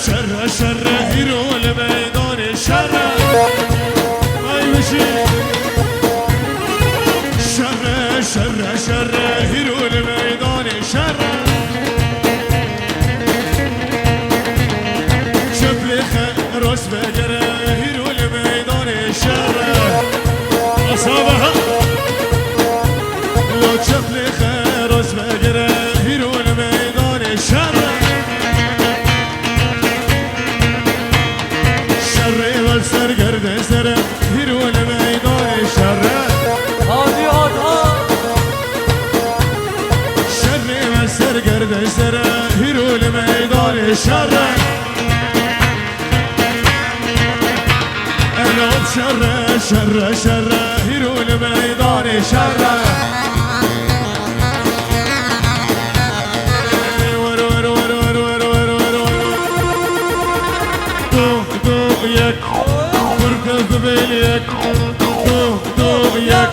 شر شر هيرو الميدان شر اي مشي شر شر شر هيرو الميدان شر شبلخ راس بقرة هيرو الميدان شر اصابها لو شبلخ راس بقرة هيرو الميدان شر سر گرد سر هیرون میدان شر هادی آدها شر و سر گرد سر هیرون میدان شر الان شر شر شر هیرون میدان شر ور ور ور ور ور ور ور دو دو یک بليك دوغ يك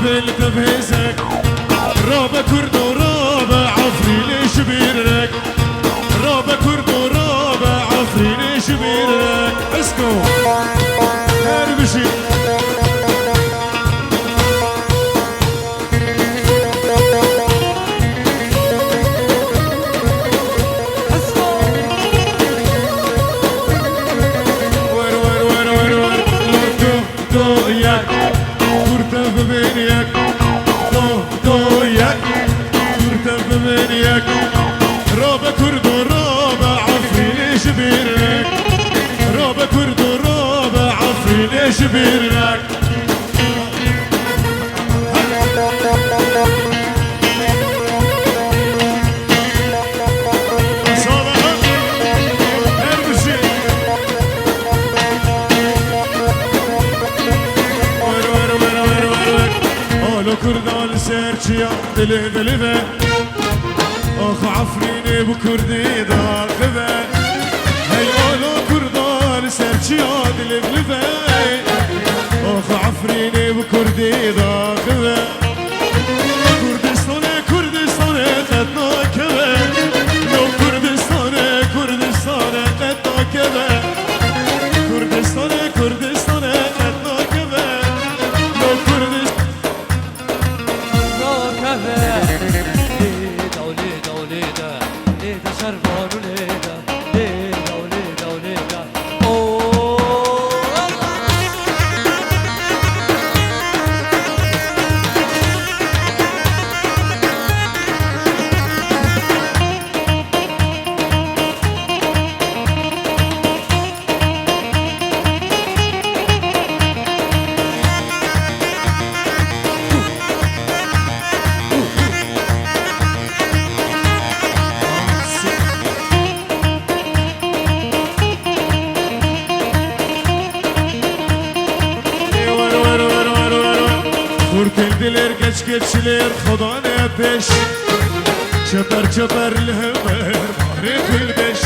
بل تبهزك رابا كرد ورابا عفري ليش بيرك رابا كرد ورابا عفري ليش بيرك اسكو هربشي رابا كرد ورابا عفري ليش بيرك رابا كرد ورابا عفري ليش بيرك كردان سيرشيا دلي دلي اخ عفريني بكردي داخبه هي اولو كردان سيرشيا دلي دلي اخ عفريني بكردي داخبه كردستان كردستان قدنا كبه لو كردستان كردستان قدنا كبه كردستان كردستان قدنا كبه لو كردستان Kurtildiler geç geçiler Xodane peş Çöper çöper lehmer Mahretil beş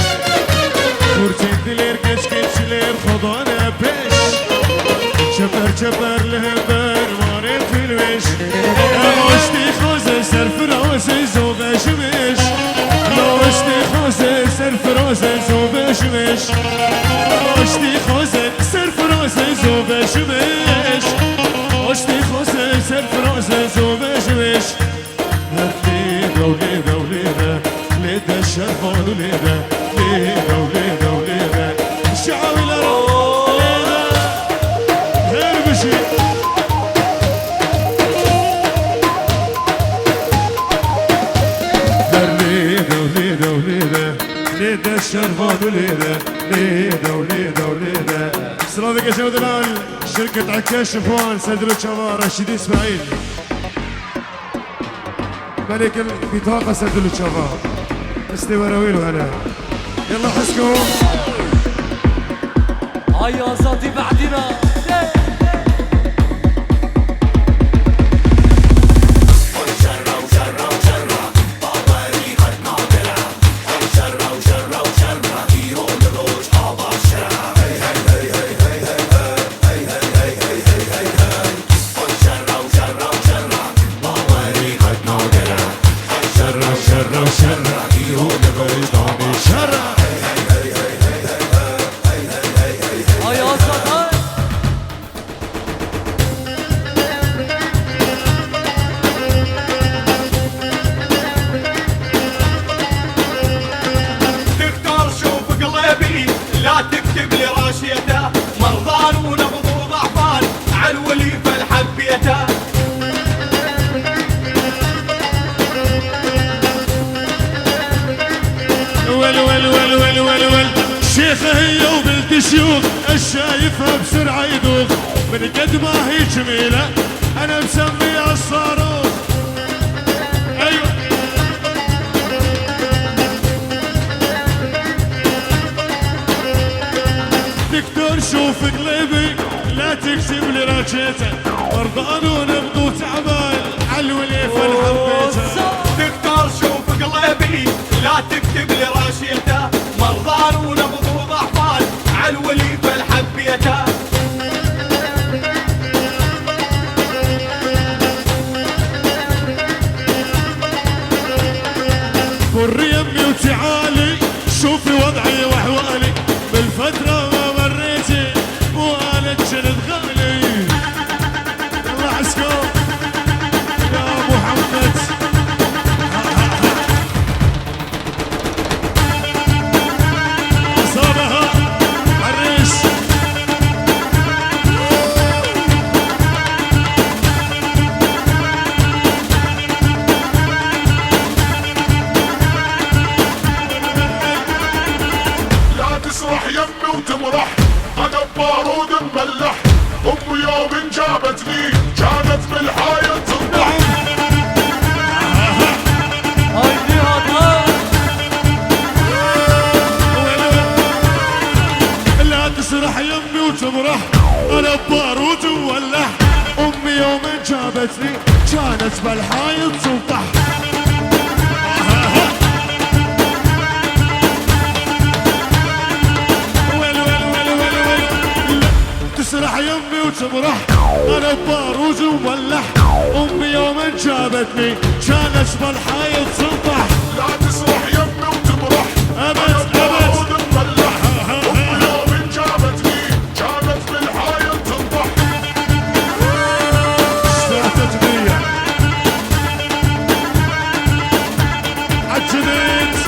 Kurtildiler geç geçiler Xodane peş Çöper çöper lehmer Mahretil beş Loşti xoze serfraze zobeşmiş Loşti xoze serfraze zobeşmiş Loşti xoze serfraze zobeşmiş Loşti xoze serfraze zobeşmiş ليدة وليدة وليدة ليدة الشرفان وليدة ليدة وليدة وليدة الشعاوي ليدة هربشي ليدة وليدة وليدة ليدة الشرفان وليدة ليدة وليدة وليدة سلامك يا شباب الآن شركة عكاش شفوان سيد الشباب رشيد إسماعيل ملك البطاقة سدلوا الشباب استوى رويلو هلا يلا حسكم هاي يا صاحبي بعدنا شر شر هيرو الميدان شر ول شيخة هي وبنت شيوخ الشايفها بسرعة يدوخ من قد ما هي جميلة أنا مسميها الصاروخ. أيوة دكتور شوف قلبي لا تكتب لي راجيته مرضان ونبض وتعبان علولي فالحبيته. دكتور شوف قلبي لا تكتب لي راشيته مرضان ونبض وضعفان علولي فالحبيته. فر يمي وتعالي شوفي وضعي واحوالي بالفترة ما مريتي وقالت جلد غالي. يلا عسكر يا ابو محمد اصابها عريس. تسرح يمي وتمرح انا ببارود مملح امي يوم جابتني كانت بالحاية تنضح. هايدي هاتها لا تسرح يمي وتمرح انا ببارود مولح امي يوم جابتني كانت بالحايط تنطح. تسرح يمي وتمرح انا بباروز ومولح امي يوم جابتني كانت بالحايط تنطح. لا تسرح يمي وتمرح انا ببارود مملح امي يوم جابتني كانت بالحاية تنضح. اشتاتت بيا عجبت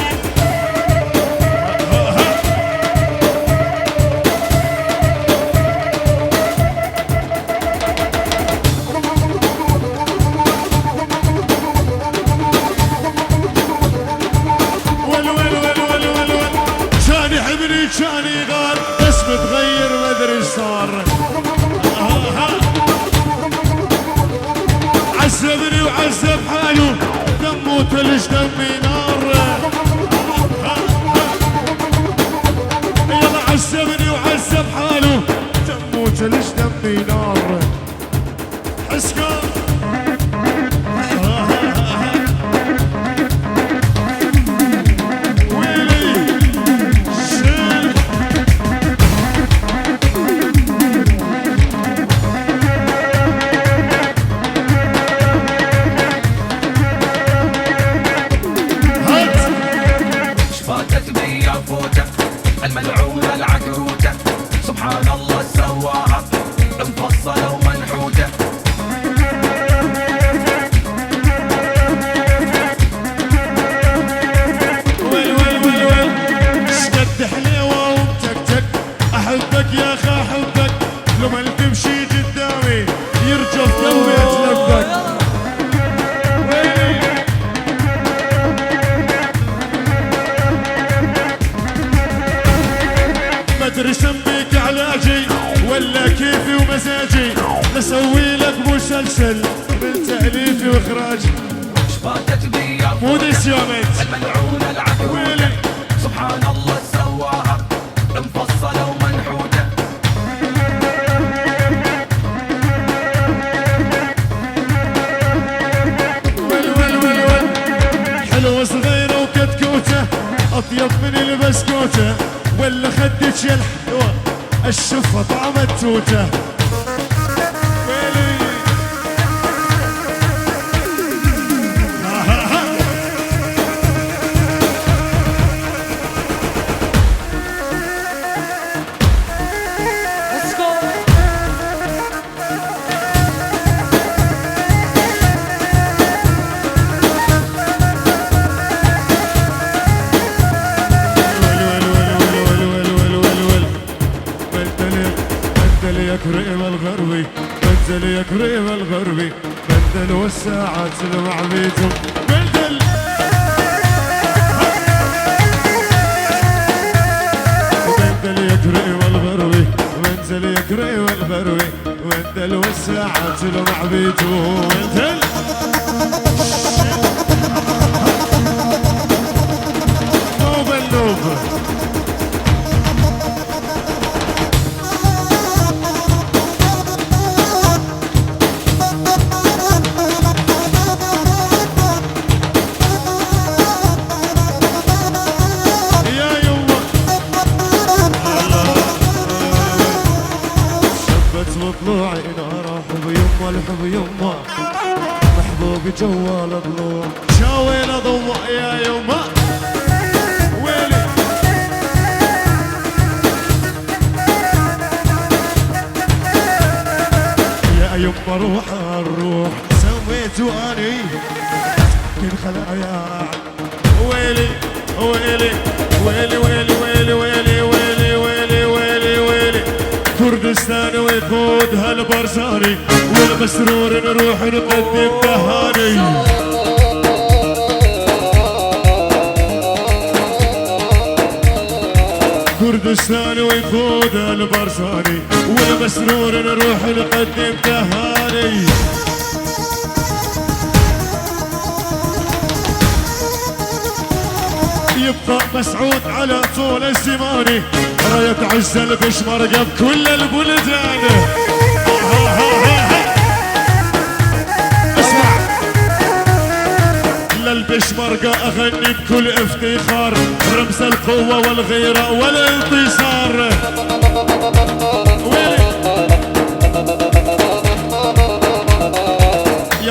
كان يحبني كان يغار بس متغير ما ادري ايش صار. عذبني وعذب حاله دمه ثلج دمي نار. يلا عذبني وعذب حاله دمه ثلج دمي نار. حسكر فاتت بي فوته الملعونة العقروته سبحان الله سواها مفصلة ومنحوته. شقد حليوة ومتكتك احبك يا اخي احبك لو ما تمشي قدامي يرجف قلبي اتلفك. مدري سميك علاجي ولا كيفي ومزاجي نسوي لك مسلسل من تأليفي واخراجي. فاتت بي مو ديسيومنت الملعونة العقروته سبحان الله سواها مفصلة ومنحوته. حلوة صغيرة وكتكوتة أطيب من البسكوتة ولا خدك يا الحلوة الشفة طعم التوتة. ويلي Let's go بدل يا كريم الغربي بدل يا كريم الغربي بدل والساعات المعبيتهم بدل حبيته انت نوبة النوبة طلوعي ناره حب يمه الحب يمه محبوبي جوال ضلوع شاوينا ضوء يا يمه ويلي يا يمه روح الروح سويته اني كل خلايا ويلي ويلي ويلي ويلي ويلي ويلي ويلي ويلي ويلي ويلي كردستان ويقود هالبرزاني والمسرور نروح نقدم تهاني كردستان ويقود هالبرزاني والمسرور نروح نقدم تهاني يبقى مسعود على طول الزمان راية عزة البشمرقة بكل البلدان اسمع للبشمرقة اغني بكل افتخار رمز القوة والغيرة والانتصار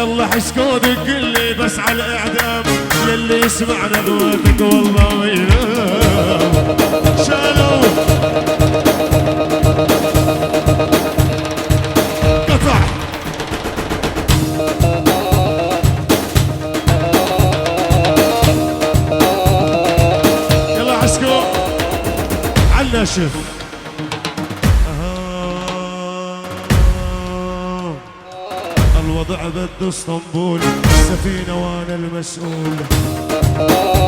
يلا حسكود قلي بس على الاعدام يلي يسمع نغوتك والله وينام شالوا قطع يلا عسكو عالناشف الوضع بده اسطنبول السفينة وانا المسؤول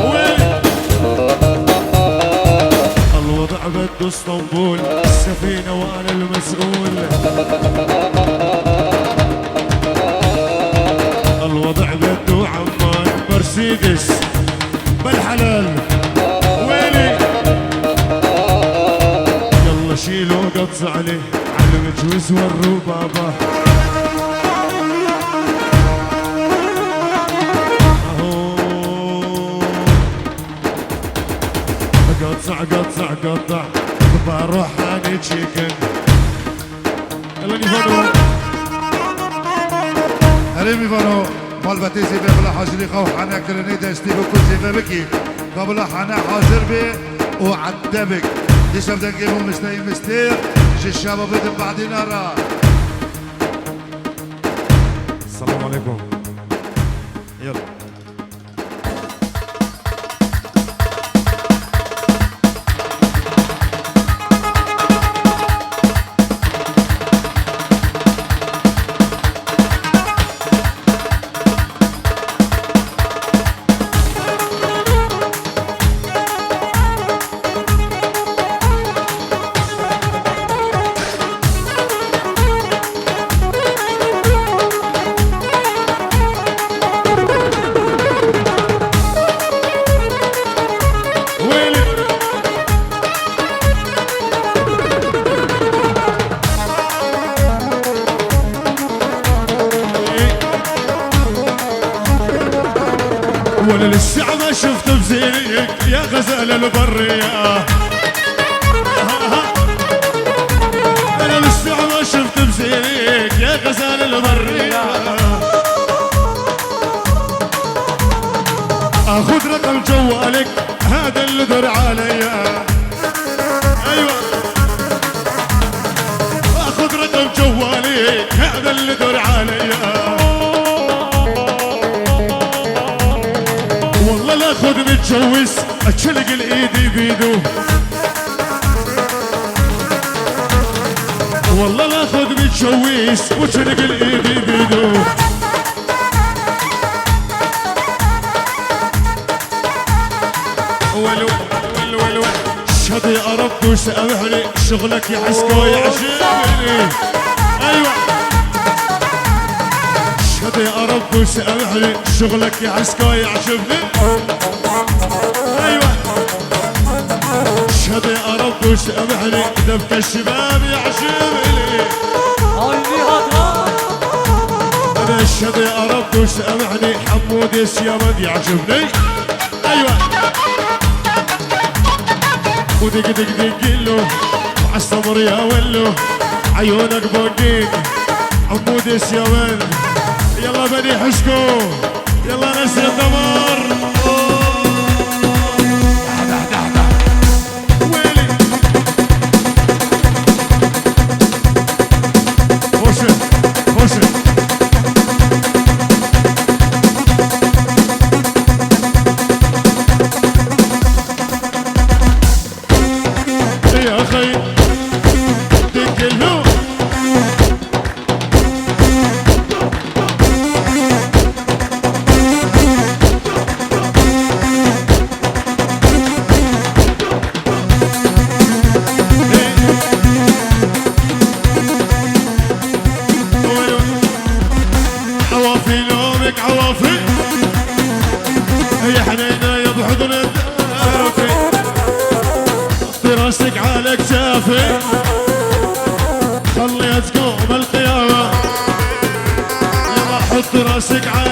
وين الوضع بده اسطنبول السفينة وانا المسؤول الوضع بده عمان مرسيدس بالحلال ويلي يلا شيلوا قطز عليه على المجوز وروا بابا قطع قطع بروح اني تشيكن يلا نيفانو هري ميفانو مال باتيزي بلا حاضر قو حنا كلني دستي بكل بكي قبل حنا حاضر بي وعدبك دي شبدا نجيبو مستير شي الشباب بدهم بعدين راه السلام عليكم يلا ولا للساعة ما شفت بزينك يا غزال البرية أنا للساعة ما شفت بزينك يا غزال البرية أخذ رقم جوالك هذا اللي در عليا أيوة أخذ رقم جوالك هذا اللي در عليا والله لا خذ متجوز اتشلق الايدي بيدو والله لا خذ متجوز واتشلق الايدي بيدو ولو ولو ولو شهد يا رب وسامحني شغلك يا حسكو يعجبني ايوه يا رب وسامحني شغلك يا عسكاي يعجبني ايوه اشهد يا رب وسامحني دبك الشباب يعجبني هايدي هاتاي انا اشهد يا رب وسامحني حمود السيامد يعجبني ايوه ودق دق دق له وعالصبر يا ولو عيونك بوقيك عمود السيامد يلا بني حشكو يلا نسي الدمار ويلي خوشة خوشة يا أخي دق الهو عوافي لومك عوافي يا حنينة يا بحضن الدافي حطي راسك على كتافي خليها تقوم القيامة يلا حطي راسك على